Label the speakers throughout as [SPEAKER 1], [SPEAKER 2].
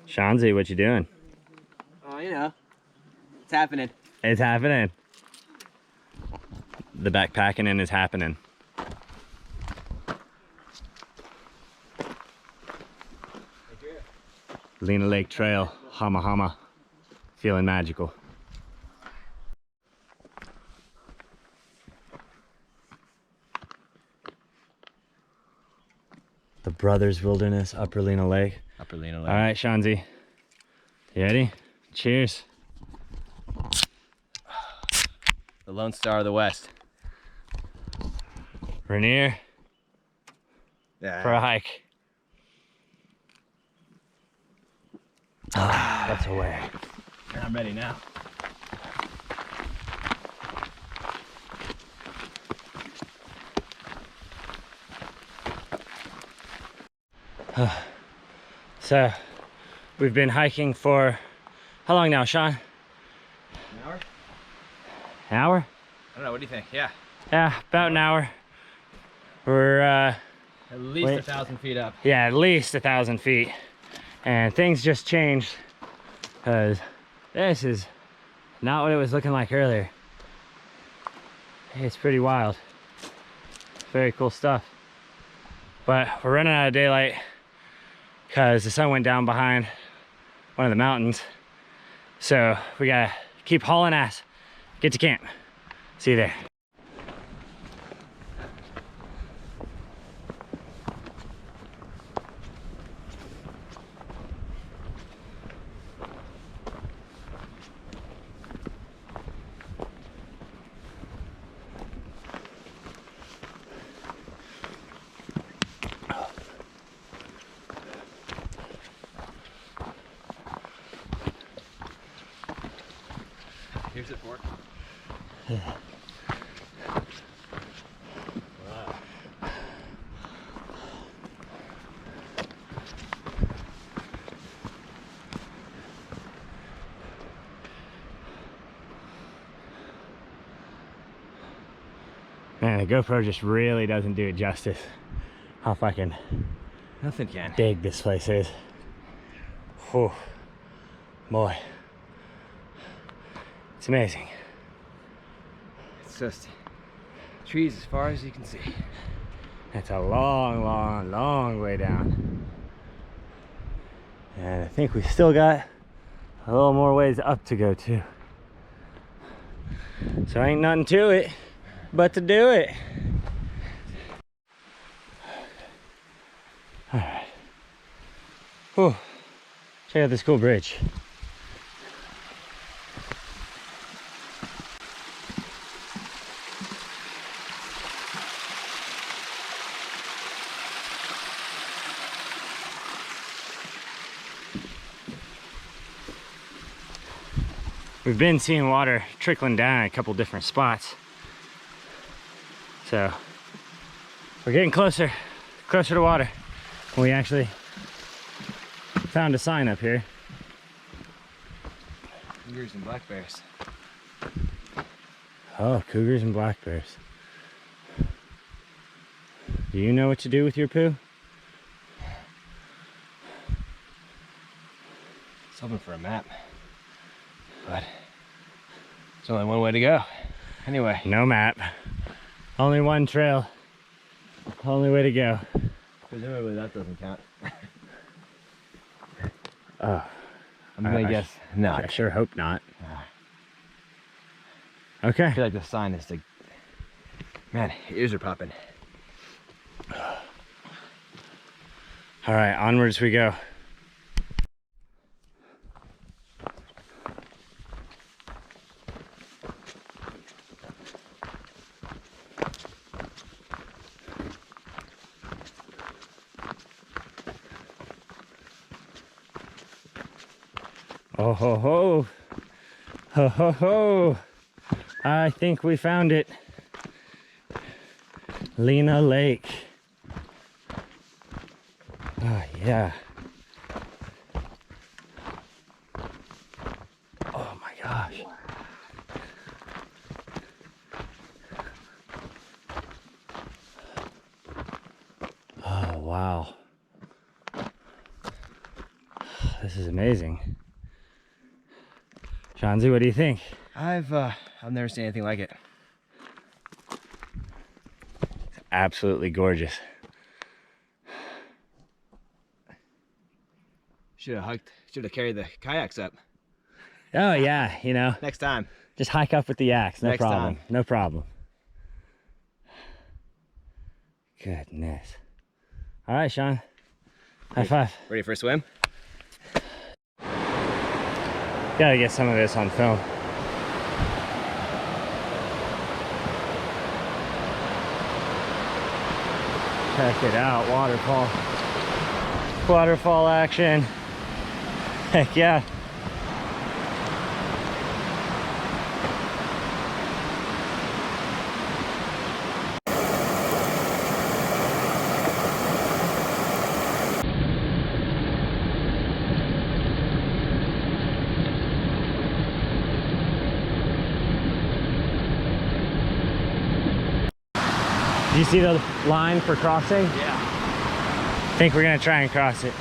[SPEAKER 1] Shanzi, what you doing?
[SPEAKER 2] Oh, you know, it's happening.
[SPEAKER 1] It's happening. The backpacking is happening. Lena Lake Trail, Hama Hama. Feeling magical. The Brothers Wilderness, Upper Lena Lake.
[SPEAKER 2] Upper Lena Lake.
[SPEAKER 1] All right, Shanzi. You ready? Cheers.
[SPEAKER 2] The Lone Star of the West.
[SPEAKER 1] Rainier.
[SPEAKER 2] Yeah.
[SPEAKER 1] For a hike. That's a way.
[SPEAKER 2] I'm ready now.
[SPEAKER 1] So, we've been hiking for how long now, Sean?
[SPEAKER 2] An hour?
[SPEAKER 1] An hour?
[SPEAKER 2] I don't know, what do you think? Yeah.
[SPEAKER 1] Yeah, about an hour. We're
[SPEAKER 2] At least 1,000 feet up.
[SPEAKER 1] yeah, at least 1,000 feet. And things just changed because this is not what it was looking like earlier. It's pretty wild. Very cool stuff. But we're running out of daylight because the sun went down behind one of the mountains. So we gotta keep hauling ass. Get to camp. See you there.
[SPEAKER 2] Here's it for. Wow.
[SPEAKER 1] Man, the GoPro just really doesn't do it justice. How fucking
[SPEAKER 2] Nothing can.
[SPEAKER 1] big this place is. Whew. Boy. It's amazing.
[SPEAKER 2] It's just trees as far as you can see.
[SPEAKER 1] It's a long, long, long way down. And I think we still got a little more ways up to go too. So ain't nothing to it but to do it. All right. Whew. Check out this cool bridge. We've been seeing water trickling down at a couple different spots. So we're getting closer to water. We actually found a sign up here.
[SPEAKER 2] Cougars and black bears.
[SPEAKER 1] Oh, cougars and black bears. Do you know what to do with your poo?
[SPEAKER 2] Something for a map. But there's only one way to go. Anyway.
[SPEAKER 1] No map. Only one trail. Only way to go.
[SPEAKER 2] Presumably that doesn't count.
[SPEAKER 1] Oh,
[SPEAKER 2] I'm gonna guess not.
[SPEAKER 1] I sure hope not. Okay.
[SPEAKER 2] I feel like the sign is like, man, ears are popping.
[SPEAKER 1] All right, onwards we go. Oh ho ho, ho ho ho, I think we found it. Lena Lake. Oh yeah. Oh my gosh. Oh wow. this is amazing. Shanzi, what do you think?
[SPEAKER 2] I've never seen anything like it.
[SPEAKER 1] It's absolutely gorgeous.
[SPEAKER 2] Should have carried the kayaks up.
[SPEAKER 1] Oh yeah, you know.
[SPEAKER 2] Next time.
[SPEAKER 1] Just hike up with the yaks, no
[SPEAKER 2] Next
[SPEAKER 1] problem.
[SPEAKER 2] time.
[SPEAKER 1] No problem. Goodness. All right, Sean. High five.
[SPEAKER 2] Ready for a swim?
[SPEAKER 1] Gotta get some of this on film. Check it out, waterfall. Waterfall action. Heck yeah. Do you see the line for crossing?
[SPEAKER 2] Yeah.
[SPEAKER 1] I think we're gonna try and cross it.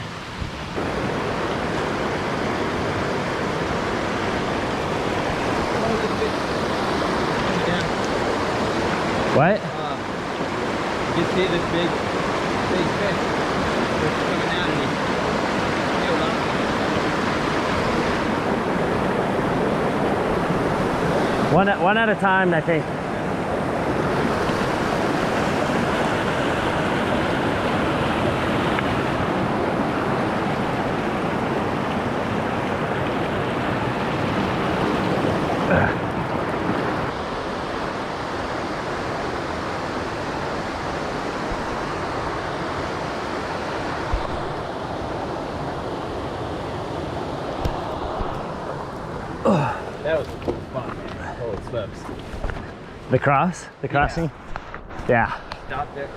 [SPEAKER 1] What?
[SPEAKER 2] You can see this big fish coming out and he peeled up.
[SPEAKER 1] One at a time, I think.
[SPEAKER 2] That was fun, man. Holy smokes.
[SPEAKER 1] The cross? The crossing? Yeah.
[SPEAKER 2] Stop there.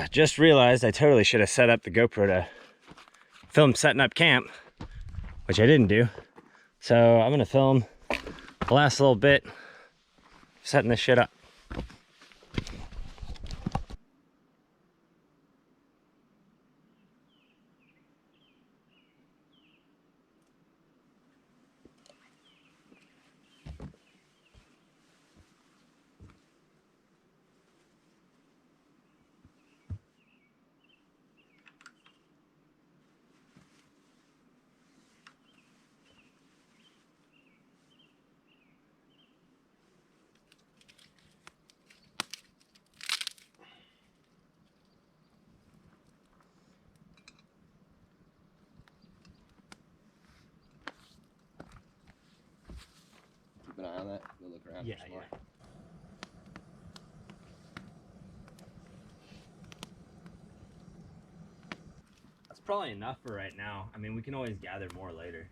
[SPEAKER 1] Just realized I totally should have set up the GoPro to film setting up camp, which I didn't do. So I'm gonna film the last little bit setting this shit up.
[SPEAKER 2] Keep an eye on that. Go look around.
[SPEAKER 1] Yeah,
[SPEAKER 2] for some more.
[SPEAKER 1] That's probably enough for right now. I mean, we can always gather more later.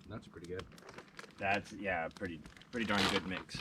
[SPEAKER 2] That's pretty good.
[SPEAKER 1] That's, yeah, pretty darn good mix.